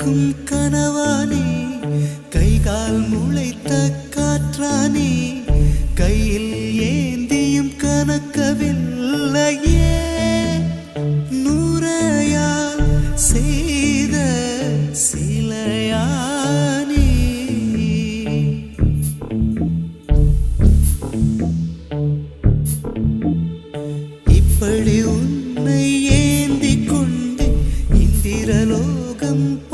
கனக்கும் கனவானே கைகால் முளைத்த காற்றானே கையில் ஏந்தியும் கனக்கவில்லையே நூறையால் செய்த சிலையானே இப்படி உன்னை ஏந்திக் கொண்டு இந்திரலோகம்